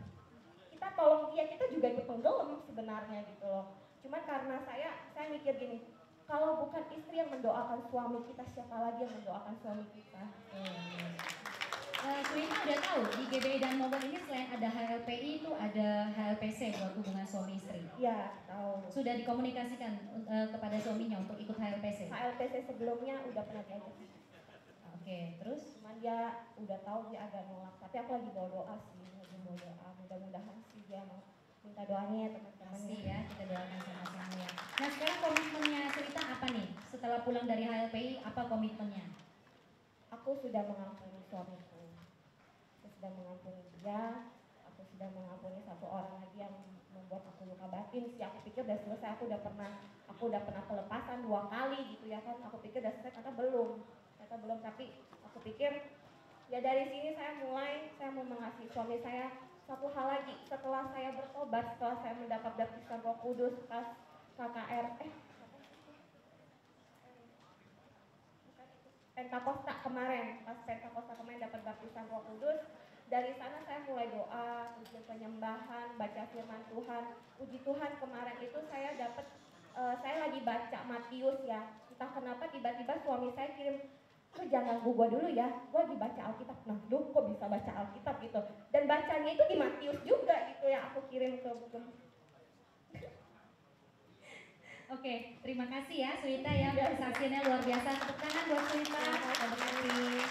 kita tolong dia, kita juga ikut tenggelam sebenarnya gitu loh. Cuman karena saya mikir gini, kalau bukan istri yang mendoakan suami kita, siapa lagi yang mendoakan suami kita? Suita udah tahu di GBI dan Mobil ini selain ada HLPI itu ada HLPC buat hubungan suami istri. Iya, tahu. Sudah dikomunikasikan kepada suaminya untuk ikut HLPC? HLPC sebelumnya udah pernah diajak. Oke, terus? Cuman dia udah tahu dia agak nolak, tapi aku lagi bawa doa sih, mudah-mudahan sih dia mau minta doanya ya teman-teman. Pasti ya, kita doakan sama-sama ya. Nah sekarang komitmennya Suita apa nih? Setelah pulang dari HLPI, apa komitmennya? Aku sudah mengampuni suamiku. Aku sudah mengampuni dia. Aku sudah mengampuni satu orang lagi yang membuat aku luka batin sih. Aku pikir udah selesai, aku udah pernah pelepasan 2 kali gitu ya kan. Aku pikir udah selesai, ternyata belum, tapi aku pikir ya dari sini saya mau mengasihi suami saya. Satu hal lagi, setelah saya bertobat, setelah saya mendapat baptisan Roh Kudus pas KKR Pentakosta kemarin dapat baptisan Roh Kudus. Dari sana saya mulai doa, puji penyembahan, baca firman Tuhan. Puji Tuhan kemarin itu saya saya lagi baca Matius ya. Entah kenapa tiba-tiba suami saya kirim, "Lu jangan ganggu gua dulu ya, gua lagi baca Alkitab." Nah, duh kok bisa baca Alkitab gitu. Dan bacanya itu di Matius juga gitu ya, aku kirim ke buku. Oke, terima kasih ya Suita ya, kesaksiannya luar biasa. Tepuk tangan buat Suita. Terima kasih.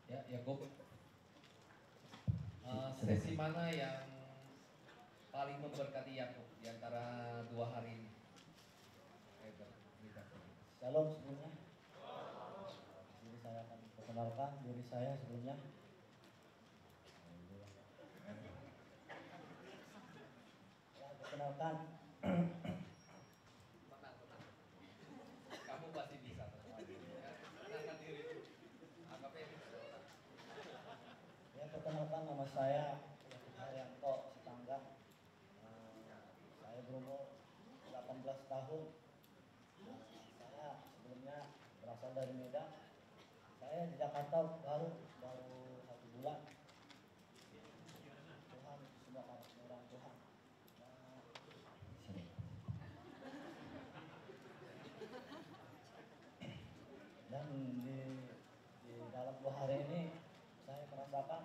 Ya, Yakub. Sesi mana yang paling memberkati Yakub di antara 2 hari ini? Shalom sebelumnya. Jadi saya akan perkenalkan diri saya sebelumnya. Ya, perkenalkan. Kamu pasti bisa. Perkenalkan diri. Ya, perkenalkan nama saya Haryanto Sitangga. Saya berumur 18 tahun. Saya sebelumnya berasal dari Medan. Saya di Jakarta baru 1 bulan. Tuhan semua orang Tuhan. Dan di dalam 2 hari ini saya merasakan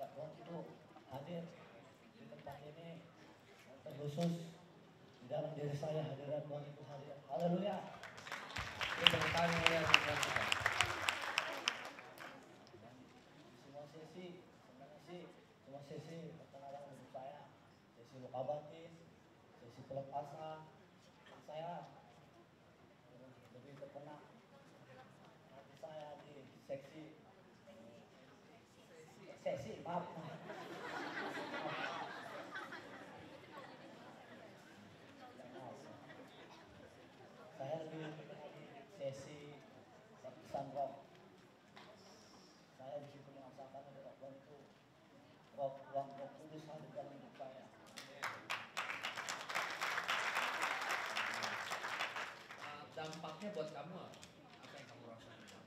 Tuhan itu hadir di tempat ini, terkhusus di dalam diri saya. Hadirat Tuhan itu hadir. Haleluya. Semua sesi perkenalan hidup saya, sesi luka batin, sesi pelepasan, saya lebih terkena hati saya di sesi maaf. Saya lebih terkena di sesi baptisan roh. Saya di situ merasakan ada Tuhan itu Roh Kudus hadir dalam hidup saya. Dampaknya buat kamu apa yang kamu rasakan?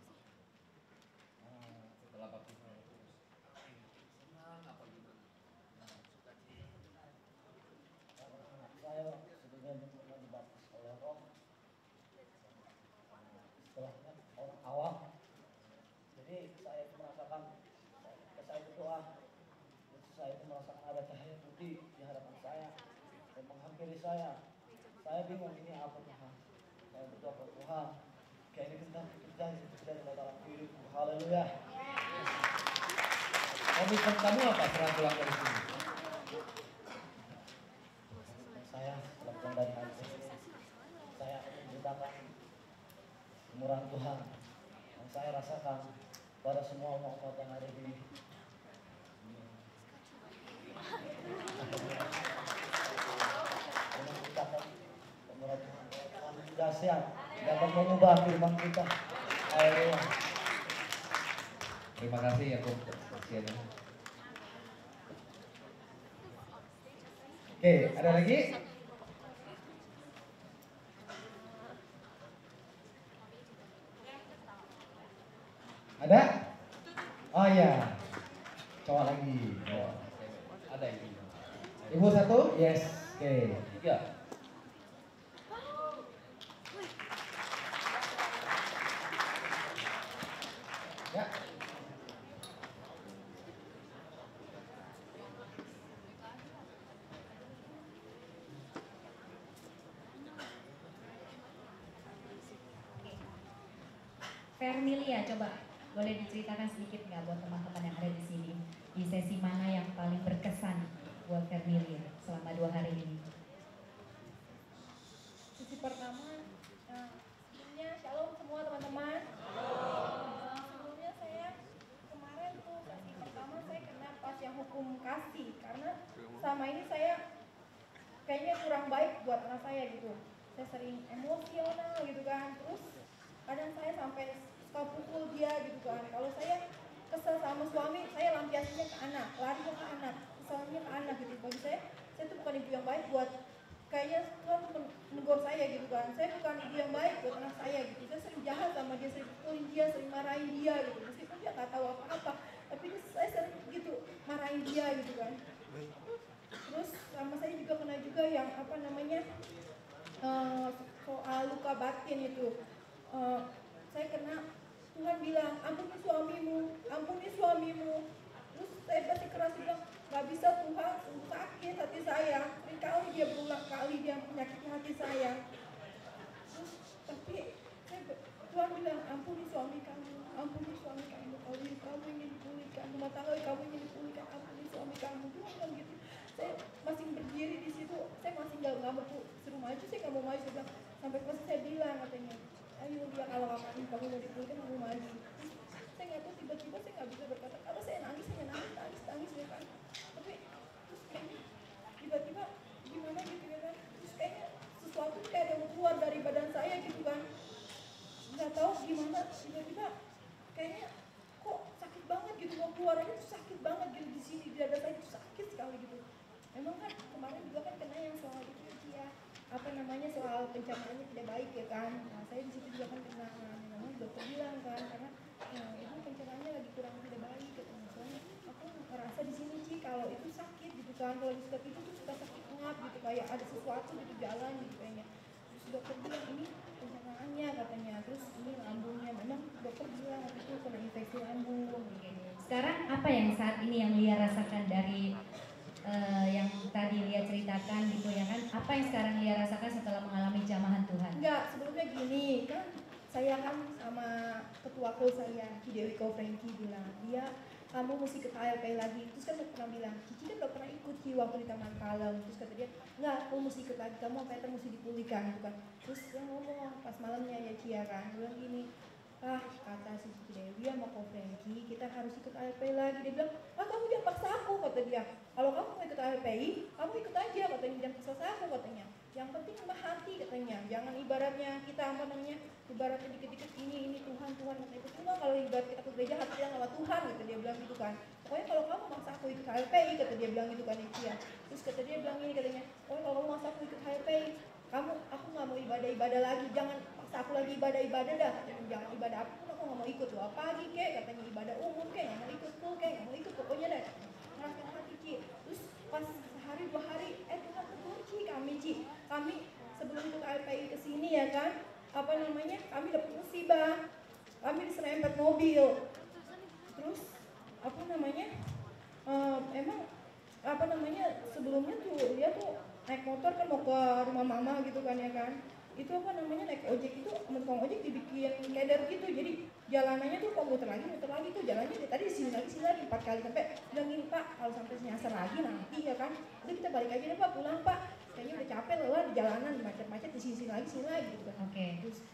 pilih saya. Saya bingung ini apa Tuhan. Saya butuh apa Tuhan. Kayak ini kita dalam hidupku. Haleluya. Komitmen kamu apa setelah pulang dari sini? Saya setelah pulang dari haji, saya menceritakan kemurahan Tuhan yang saya rasakan pada semua umat-umat yang ada di menceritakan kemurahan Tuhan. Tuhan itu dahsyat, dapat mengubah firman kita. Haleluya. Terima kasih ya Bung. Oke, ada lagi? Ada? Oh iya. Cowok lagi. Oh. Ada ibu. Ibu satu? Yes. Oke. 3. Ya. Vermilia, coba boleh diceritakan sedikit nggak buat teman-teman yang ada di sini, di sesi mana yang paling berkesan buat Vermilia selama 2 hari ini? Sesi pertama, sebelumnya shalom semua teman-teman. Sebelumnya saya kemarin tuh sesi pertama saya kena pas yang hukum kasih karena selama ini saya kayaknya kurang baik buat anak saya gitu. Saya sering emosional gitu kan, terus kadang saya sampai suka pukul dia gitu kan. Kalau saya kesel sama suami, saya lampiasnya ke anak, larinya ke anak, keselnya ke anak gitu. Bagi saya tuh bukan ibu yang baik buat, kayaknya Tuhan menegur saya gitu kan. Saya bukan ibu yang baik buat anak saya gitu. Saya sering jahat sama dia, sering pukulin dia, sering marahin dia gitu. Meskipun dia nggak tahu apa-apa, tapi saya sering gitu marahin dia gitu kan. Terus sama saya juga kena juga yang apa namanya soal luka batin itu. Saya kena, Tuhan bilang ampuni suamimu. Terus saya pasti keras bilang gak bisa Tuhan, sakit hati saya. Sekali dia berulang kali dia menyakiti hati saya. Terus tapi Tuhan bilang ampuni suami kamu. Kalau kamu ingin dipulihkan, rumah tangga kamu ingin dipulihkan, ampuni suami kamu. Tuhan bilang gitu. Saya masih berdiri di situ, saya masih nggak mau suruh maju, saya nggak mau maju. Saya bilang, sampai pas saya bilang katanya, ayo dia kalau kamu mau dipulihkan kamu maju. Saya nggak tahu, tiba-tiba saya nggak bisa berkata, kalau saya nangis ya kan. Tapi terus kayaknya tiba-tiba gimana gitu kan, terus kayaknya sesuatu kayak ada yang keluar dari badan saya gitu kan. Nggak tahu gimana, tiba-tiba kayaknya kok sakit banget gitu, mau keluar aja tuh sakit banget gitu di sini, di dada saya tuh sakit sekali gitu. Emang kan kemarin juga kan kena yang soal itu ya, apa namanya soal pencernaannya tidak baik ya kan. Nah saya di situ juga kan kena, namanya dokter bilang kan karena itu pencernaannya lagi kurang tidak baik gitu. Soalnya aku ngerasa di sini Ci kalau itu sakit gitu kan, kalau di itu tuh suka sakit ngap gitu, kayak ada sesuatu gitu jalan gitu kayaknya. Terus dokter bilang ini pencernaannya katanya, terus ini lambungnya, memang dokter bilang itu kena infeksi lambung. Sekarang apa yang saat ini yang Lia rasakan dari yang tadi Lia ceritakan gitu ya kan, apa yang sekarang Lia rasakan setelah mengalami jamahan Tuhan? Enggak, sebelumnya gini kan, saya kan sama ketua kul saya, Dewi Ko Franky bilang, dia kamu mesti ke KLP lagi. Terus kan saya pernah bilang, Cici kan gak pernah ikut Ci waktu di Taman Kalem. Terus kata dia, enggak, kamu mesti ikut lagi, kamu apa itu mesti dipulihkan gitu kan. Terus dia ngomong pas malamnya ya Ci ya kan, bilang gini, kata si Cici Dewi sama Ko Franky, kita harus ikut ALP lagi. Dia bilang, kamu jangan paksa aku, kata dia. Kalau kamu mau ikut ALPI, kamu ikut aja, katanya, jangan paksa aku, katanya. Yang penting sama hati, katanya. Jangan ibaratnya kita apa namanya, ibaratnya dikit-dikit ini Tuhan, kata itu. Cuma kalau ibarat kita ke gereja hati yang sama Tuhan, gitu dia bilang gitu kan. Pokoknya kalau kamu maksa aku ikut ALPI, kata dia bilang gitu kan ya. Terus kata dia bilang ini katanya, pokoknya kalau kamu maksa aku ikut ALPI, aku nggak mau ibadah lagi, jangan paksa aku lagi ibadah dah, katanya. Jangan ibadah apapun aku nggak mau ikut, doa pagi kek, katanya ibadah umum kek, nggak mau ikut full kek, nggak mau ikut, pokoknya deh. Ngerasa hati Ci. Terus pas sehari 2 hari, Tuhan tegur Ci, kami sebelum ikut ALPI ke sini ya kan, apa namanya, kami dapat musibah, kami diserempet mobil. Terus apa namanya, emang apa namanya sebelumnya tuh dia tuh naik motor kan mau ke rumah mama gitu kan ya kan. Itu apa namanya naik ojek itu sama tukang ojek dibikin keder gitu. Jadi jalanannya tuh kok muter lagi tuh jalannya tadi sini lagi 4 kali sampai bilang gini Pak kalau sampai nyasar lagi nanti ya kan. Udah kita balik aja deh Pak pulang Pak. Kayaknya udah capek lelah di jalanan macet-macet di sini lagi gitu kan. Oke.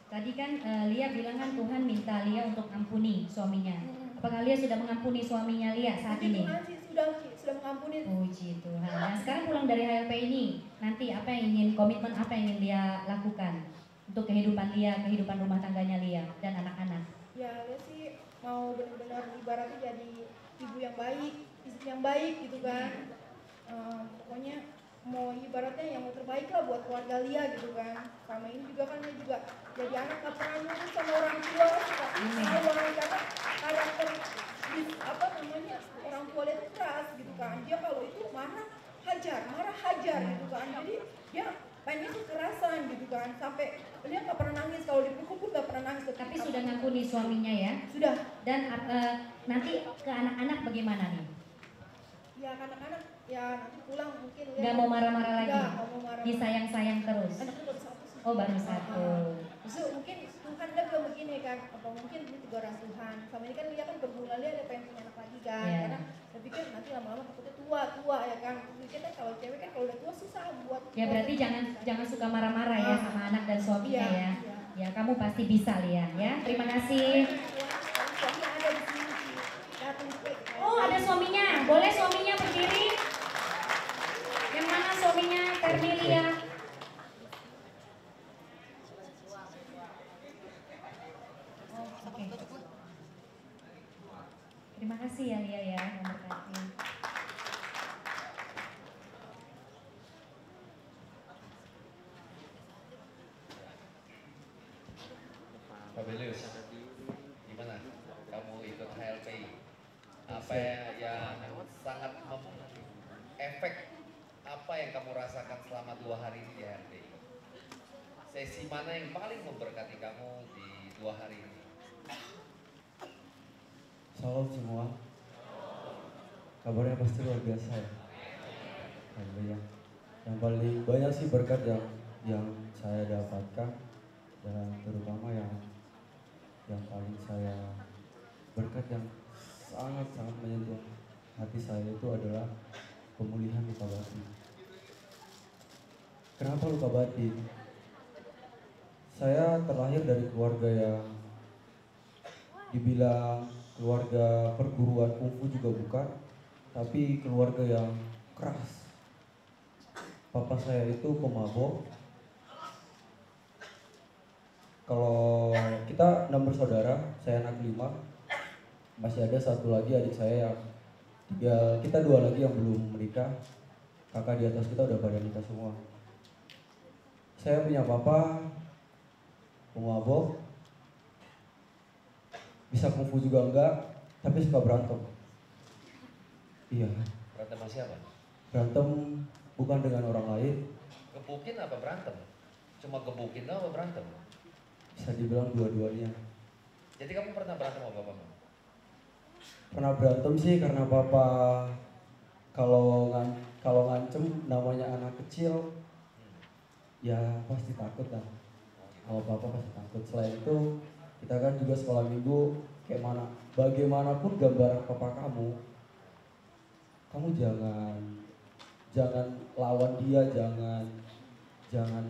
Tadi kan Lia bilang kan Tuhan minta Lia untuk ampuni suaminya. Apakah Lia sudah mengampuni suaminya Lia saat ini? Tuhan sih sudah mengampuni. Puji Tuhan. Nah sekarang pulang dari HLP ini, nanti apa yang ingin, komitmen apa yang ingin Lia lakukan untuk kehidupan Lia, kehidupan rumah tangganya Lia dan anak-anak? Ya Lia sih mau benar-benar ibaratnya jadi ibu yang baik, istri yang baik gitu kan. Pokoknya mau ibaratnya yang terbaik lah buat keluarga Lia gitu kan. Sama ini juga kan Lia juga jadi anak gak pernah nurut sama orang tua, suka ngawal karena karakter apa namanya orang tua Lia itu keras gitu kan. Dia kalau itu marah hajar gitu kan. Jadi dia mainnya kekerasan gitu kan. Sampai Lia gak pernah nangis, kalau dipukul pun gak pernah nangis. Tapi sudah ngampuni suaminya ya? Sudah. Dan nanti ke anak-anak bagaimana nih? Ya anak-anak ya nanti pulang mungkin Gak mau marah-marah lagi? Gak mau marah. Disayang-sayang terus? Anaknya baru satu sih. Oh baru satu. Terus mungkin Tuhan dia bilang begini kan, apa mungkin ini 3 orang Tuhan. Sama ini kan Lia kan berbulan Lia ada pengen punya anak lagi kan. Yeah. Karena saya pikir nanti lama-lama takutnya tua ya kan. Mungkin kan kalau cewek kan kalau udah tua susah buat. Ya berarti jangan suka marah-marah ya sama anak dan suaminya ya. Ya kamu pasti bisa Lia ya. Terima kasih. Suami ada di sini sih. Oh ada suaminya, boleh suaminya berdiri. Yang mana suaminya Vermilia? Oke. Terima kasih ya Lia ya, memberkati. Fabelius, gimana? Kamu ikut HLPI? Apa yang sangat efek apa yang kamu rasakan selama 2 hari ini di HLPI? Sesi mana yang paling memberkati kamu di 2 hari ini? Salam semua. Kabarnya pasti luar biasa ya. Alhamdulillah. Yang paling banyak sih berkat yang saya dapatkan dan terutama yang paling saya berkat yang sangat menyentuh hati saya itu adalah pemulihan luka batin. Kenapa luka batin? Saya terlahir dari keluarga yang dibilang keluarga perguruan kungfu juga bukan, tapi keluarga yang keras. Papa saya itu pemabok. Kalau kita 6 bersaudara, saya anak 5, masih ada 1 lagi adik saya yang kita 2 lagi yang belum menikah. Kakak di atas kita udah pada nikah semua. Saya punya papa pemabok, bisa kungfu juga enggak, tapi suka berantem. Iya. Berantem sama siapa? Berantem bukan dengan orang lain. Gebukin apa berantem? Cuma gebukin apa berantem? Bisa dibilang dua-duanya. Jadi kamu pernah berantem sama bapakmu? Pernah berantem sih karena papa kalau ngancem namanya anak kecil ya pasti takut lah. Kalau papa pasti takut. Selain itu kita kan juga sekolah minggu kayak mana bagaimanapun gambaran papa kamu jangan lawan dia, jangan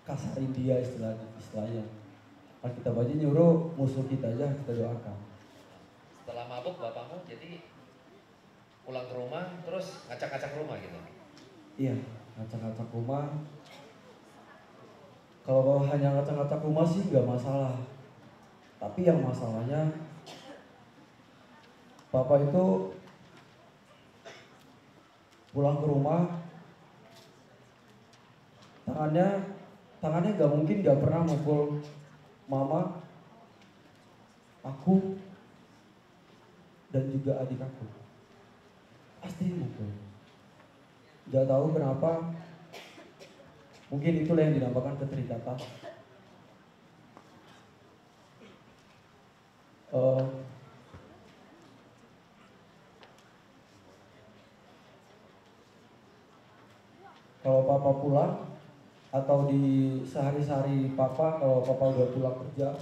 kasarin dia istilahnya. Kalau kita baca nyuruh musuh kita aja kita doakan. Setelah mabuk bapakmu jadi pulang ke rumah terus ngacak-ngacak rumah gitu? Iya, ngacak-ngacak rumah. Kalau hanya ngacak-ngacak rumah sih nggak masalah. Tapi yang masalahnya papa itu pulang ke rumah tangannya nggak mungkin nggak pernah mukul mama, aku, dan juga adik aku. Pasti mukul. Nggak tahu kenapa. Mungkin itulah yang dinamakan keterikatan. kalau papa pulang atau di sehari-hari papa kalau papa udah pulang kerja,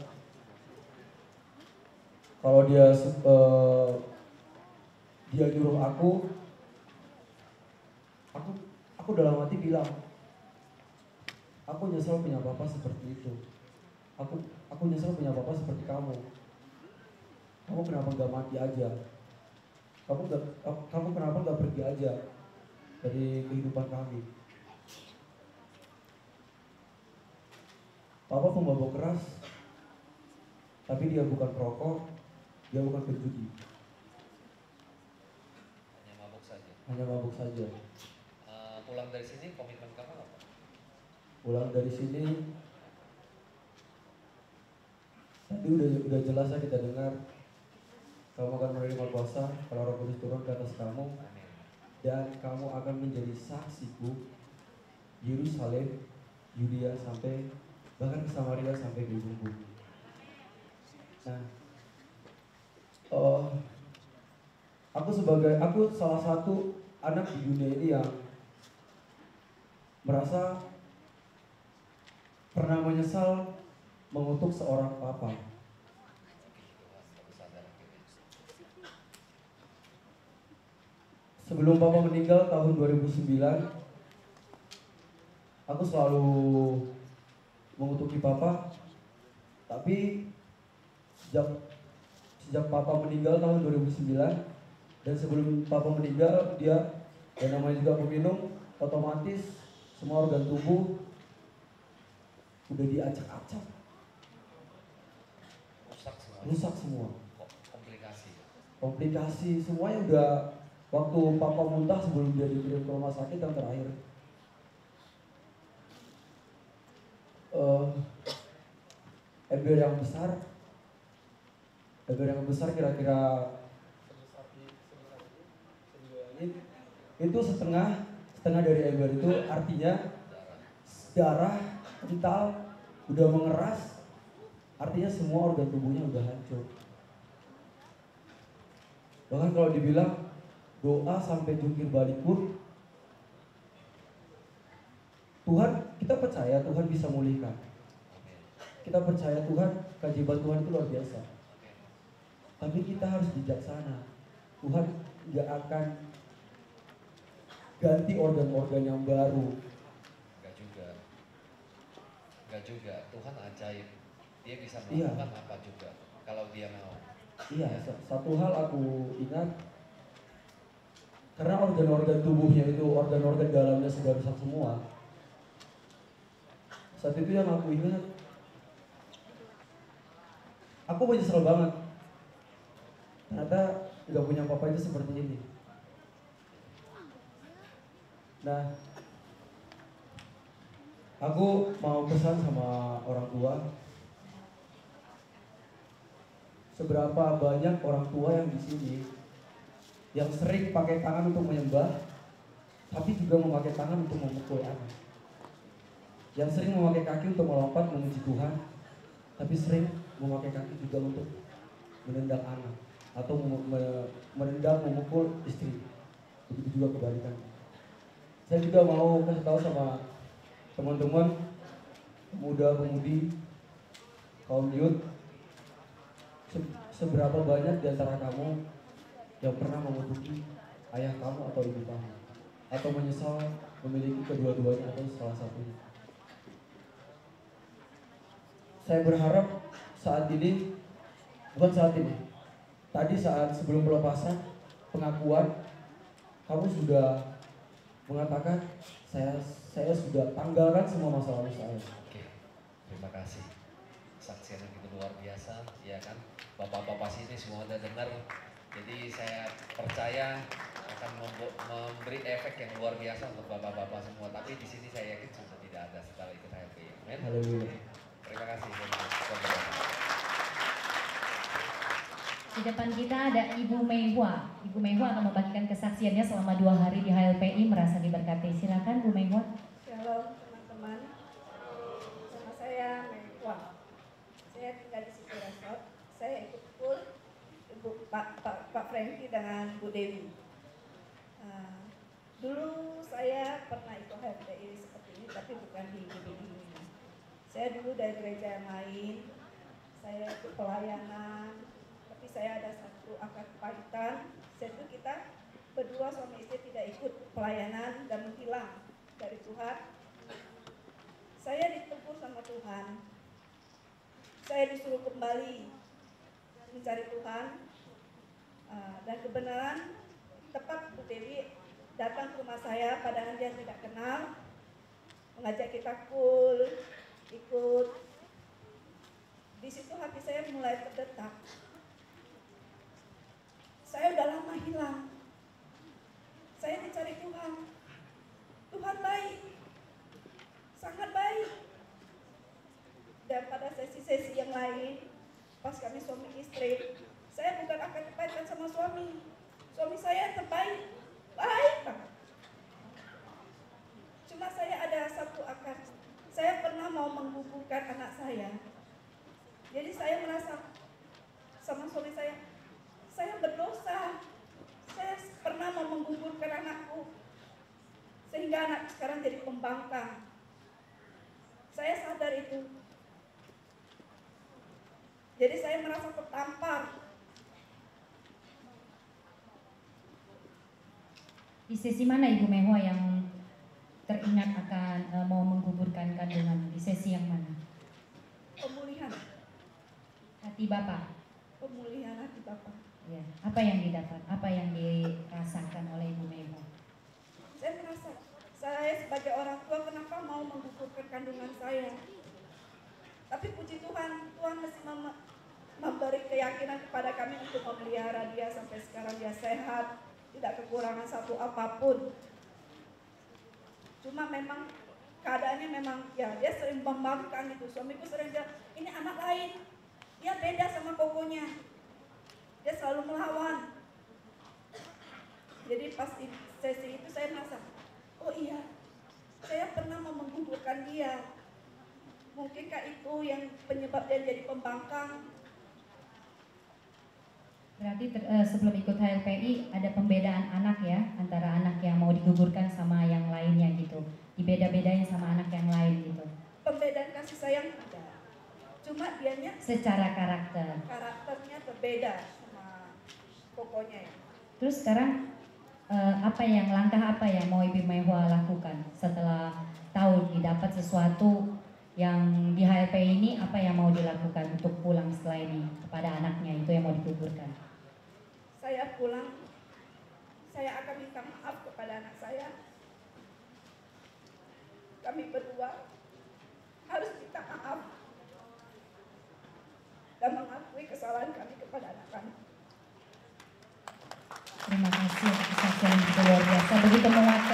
kalau dia nyuruh aku dalam hati bilang, aku nyesel punya papa seperti itu. Aku nyesel punya papa seperti kamu. Kamu kenapa nggak mati aja? Kamu kenapa nggak pergi aja dari kehidupan kami? Papa pemabuk keras, tapi dia bukan perokok, dia bukan penjudi. Hanya mabuk saja. Pulang dari sini komitmen kamu apa? Pulang dari sini, tadi udah jelas ya kita dengar, kamu akan menerima kuasa kalau Roh Kudus turun ke atas kamu, dan kamu akan menjadi saksiku Yerusalem, Yudea sampai bahkan ke Samaria sampai ke ujung bumi. Nah, aku salah satu anak di dunia ini yang merasa pernah menyesal mengutuk seorang papa. Sebelum papa meninggal tahun 2009, aku selalu mengutuki papa, tapi sejak papa meninggal tahun 2009 dan sebelum papa meninggal, dia yang namanya juga peminum, otomatis semua organ tubuh udah diacak-acak, rusak semua. Komplikasi semuanya udah. Waktu papa muntah sebelum dia dikirim ke rumah sakit yang terakhir, ember yang besar kira-kira itu setengah dari ember itu, artinya darah kental udah mengeras, artinya semua organ tubuhnya udah hancur. Bahkan kalau dibilang doa sampai jungkir balik pun, Tuhan, kita percaya Tuhan bisa memulihkan. Kita percaya Tuhan, keajaiban Tuhan itu luar biasa. Tapi kita harus bijaksana. Tuhan gak akan ganti organ-organ yang baru. Enggak juga. Tuhan ajaib. Dia bisa melakukan apa juga kalau dia mau. Iya, satu hal aku ingat, karena organ-organ tubuhnya itu, organ-organ dalamnya sudah rusak semua. Saat itu yang aku ingat, aku menyesal banget. Ternyata gak punya papa itu seperti ini. Nah, aku mau pesan sama orang tua, seberapa banyak orang tua yang di sini yang sering pakai tangan untuk menyembah, tapi juga memakai tangan untuk memukul anak. Yang sering memakai kaki untuk melompat memuji Tuhan, tapi sering memakai kaki juga untuk menendang anak atau menendang memukul istri. Begitu juga kebalikannya. Saya juga mau kasih tahu sama teman-teman pemuda-pemudi kaum youth, seberapa banyak di antara kamu yang pernah mengutuki ayah kamu atau ibu kamu, atau menyesal memiliki kedua-duanya atau salah satunya. Saya berharap saat ini, bukan saat ini, tadi saat sebelum pelepasan pengakuan, kamu sudah mengatakan saya sudah tanggalkan semua masa lalu saya. Oke, terima kasih. Saksian yang begitu luar biasa, ya kan? Bapak-bapak sini semua udah dengar. Jadi saya percaya akan memberi efek yang luar biasa untuk bapak-bapak semua. Tapi di sini saya yakin sudah tidak ada setelah ikut HLP. Amin. Haleluya. Terima kasih. Di depan kita ada Ibu Meihua. Ibu Meihua akan membagikan kesaksiannya selama 2 hari di HLPI, merasa diberkati. Silakan Bu Meihua. Shalom teman-teman. Nama saya Meihua. Saya tinggal di City Resort. Saya ikut full Pak Franky dengan Bu Dewi. Dulu saya pernah ikut HLPI bukan di GBI ini. Saya dulu dari gereja yang lain, saya ikut pelayanan, tapi saya ada satu akar kepahitan. Saya itu kita berdua suami istri tidak ikut pelayanan dan menghilang dari Tuhan. Saya ditegur sama Tuhan. Saya disuruh kembali mencari Tuhan. Dan kebenaran tepat Bu Dewi datang ke rumah saya padahal dia tidak kenal, mengajak kita ikut. Di situ hati saya mulai berdetak. Saya udah lama hilang. Saya dicari Tuhan. Tuhan baik, sangat baik. Dan pada sesi-sesi yang lain, pas kami suami istri, saya bukan akan kepahitan sama suami. Suami saya terbaik, baik banget. Cuma saya ada satu akar. Saya pernah mau menggugurkan anak saya. Jadi saya merasa sama suami saya berdosa. Saya pernah mau menggugurkan anakku. Sehingga anak sekarang jadi pembangkang. Saya sadar itu. Jadi saya merasa tertampar. Di sesi mana Ibu Mehwa yang teringat akan mau menggugurkan kandungan? Di sesi yang mana? Pemulihan. Hati Bapak? Pemulihan hati Bapak. Ya. Apa yang didapat? Apa yang dirasakan oleh Ibu Mehwa? Saya merasa, saya sebagai orang tua kenapa mau menggugurkan kandungan saya? Tapi puji Tuhan, Tuhan masih memberi keyakinan kepada kami untuk memelihara dia sampai sekarang dia sehat, tidak kekurangan satu apapun. Cuma memang keadaannya memang ya dia sering membangkang itu. Suamiku sering bilang, ini anak lain, dia beda sama kokonya, dia selalu melawan. Jadi pas di sesi itu saya merasa, oh iya, saya pernah mau menggugurkan dia. Mungkinkah itu yang penyebab dia jadi pembangkang? Berarti sebelum ikut HLPI ada pembedaan anak ya, antara anak yang mau digugurkan sama yang lainnya gitu. Dibeda-bedain sama anak yang lain gitu. Pembedaan kasih sayang ada. Cuma dianya secara karakter. Karakternya berbeda sama kokonya ya. Terus sekarang langkah apa yang mau Ibu Mehwa lakukan setelah tahu didapat sesuatu yang di HLPI ini, apa yang mau dilakukan untuk pulang setelah ini kepada anaknya itu yang mau digugurkan? Saya pulang, saya akan minta maaf kepada anak saya. Kami berdua harus minta maaf dan mengakui kesalahan kami kepada anak kami. Terima kasih atas kesaksian yang luar biasa, begitu menguatkan